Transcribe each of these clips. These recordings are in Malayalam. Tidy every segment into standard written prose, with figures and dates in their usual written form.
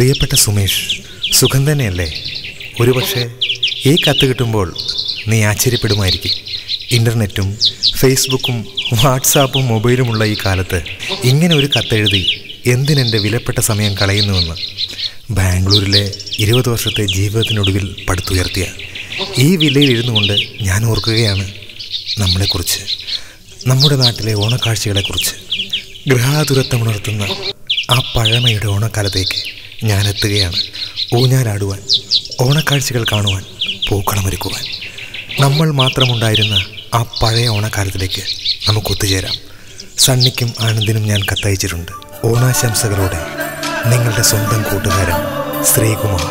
പ്രിയപ്പെട്ട സുമേഷ്, സുഖം തന്നെയല്ലേ? ഒരുപക്ഷെ ഈ കത്ത് കിട്ടുമ്പോൾ നീ ആശ്ചര്യപ്പെടുമായിരിക്കും. ഇൻ്റർനെറ്റും ഫേസ്ബുക്കും വാട്സാപ്പും മൊബൈലുമുള്ള ഈ കാലത്ത് ഇങ്ങനെ ഒരു കത്തെഴുതി എന്തിനെൻ്റെ വിലപ്പെട്ട സമയം കളയുന്നുവെന്ന്. ബാംഗ്ലൂരിലെ 20 വർഷത്തെ ജീവിതത്തിനൊടുവിൽ പടുത്തുയർത്തിയ ഈ വില്ലയിൽ ഇരുന്നു കൊണ്ട് ഞാൻ ഓർക്കുകയാണ് നമ്മളെക്കുറിച്ച്, നമ്മുടെ നാട്ടിലെ ഓണക്കാഴ്ചകളെക്കുറിച്ച്. ഗൃഹാതുരത്വമുണർത്തുന്ന ആ പഴമയുടെ ഓണക്കാലത്തേക്ക് ഞാൻ എത്തുകയാണ്. ഊഞ്ഞാലാടുവാൻ, ഓണക്കാഴ്ചകൾ കാണുവാൻ, പൂക്കളമൊരുക്കുവാൻ. നമ്മൾ മാത്രമുണ്ടായിരുന്ന ആ പഴയ ഓണക്കാലത്തിലേക്ക് നമുക്ക് ഒത്തുചേരാം. സണ്ണിക്കും ആനന്ദിനും ഞാൻ കത്തയച്ചിട്ടുണ്ട്. ഓണാശംസകളോടെ നിങ്ങളുടെ സ്വന്തം കൂട്ടുകാരൻ ശ്രീകുമാർ.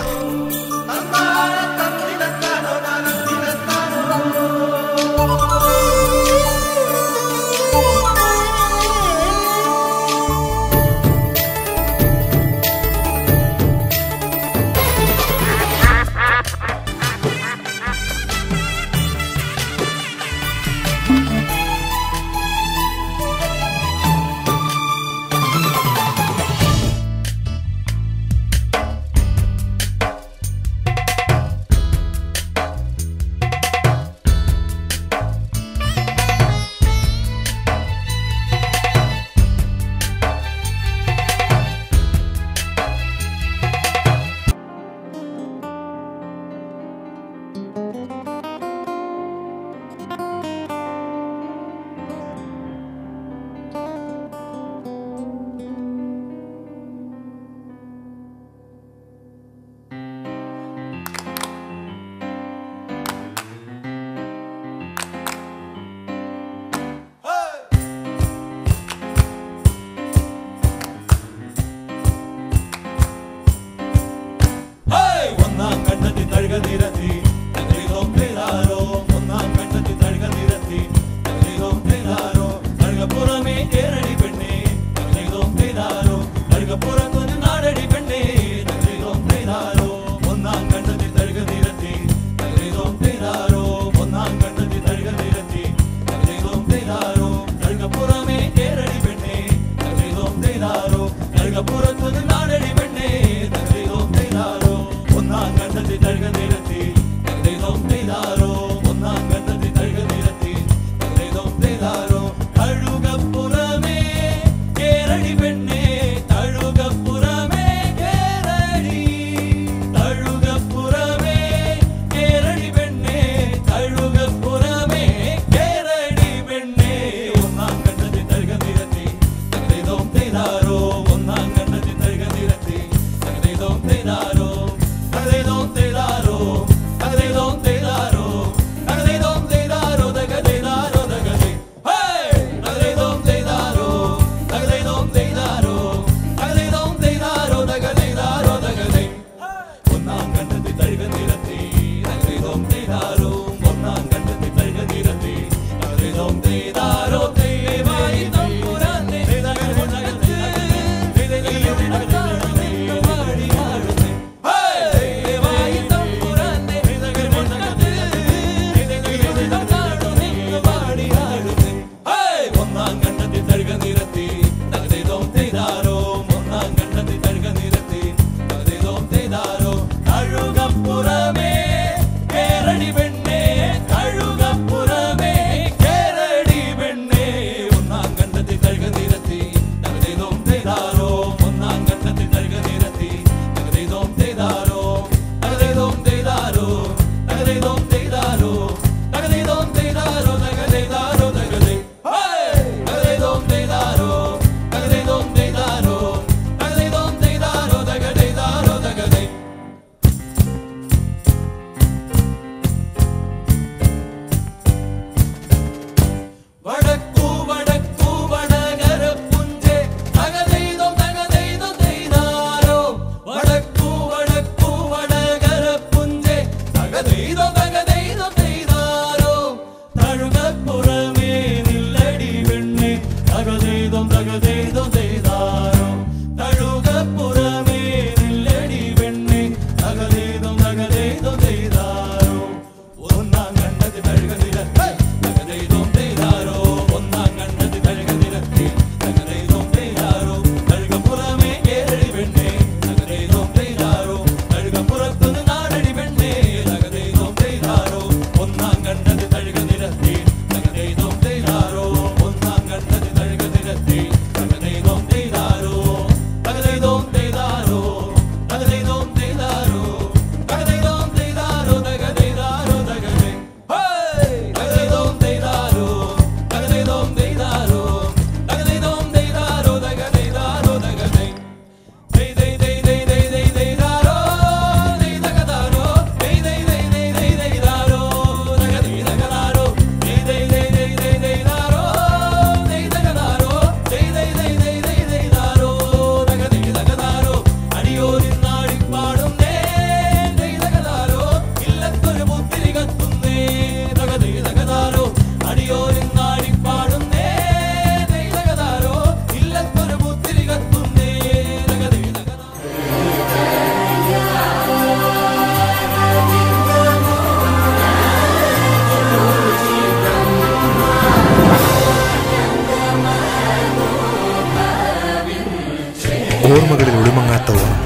ഓർമ്മകളിൽ ഒളിമങ്ങാത്ത ഓണം.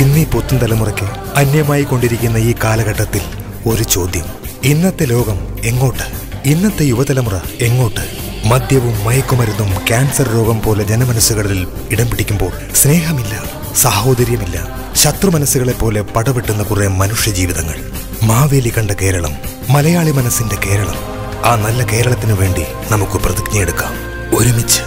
ഇന്നീ പുത്തൻ തലമുറയ്ക്ക് അന്യമായി കൊണ്ടിരിക്കുന്ന ഈ കാലഘട്ടത്തിൽ ഒരു ചോദ്യം: ഇന്നത്തെ ലോകം എങ്ങോട്ട്? ഇന്നത്തെ യുവതലമുറ എങ്ങോട്ട്? മദ്യവും മയക്കുമരുന്നും ക്യാൻസർ രോഗം പോലെ ജനമനസ്സുകളിൽ ഇടം പിടിക്കുമ്പോൾ സ്നേഹമില്ല, സഹോദര്യമില്ല, ശത്രു മനസ്സുകളെ പോലെ പടവെട്ടുന്ന കുറെ മനുഷ്യജീവിതങ്ങൾ. മാവേലി കണ്ട കേരളം, മലയാളി മനസ്സിന്റെ കേരളം. ആ നല്ല കേരളത്തിനു വേണ്ടി നമുക്ക് പ്രതിജ്ഞയെടുക്കാം, ഒരുമിച്ച്.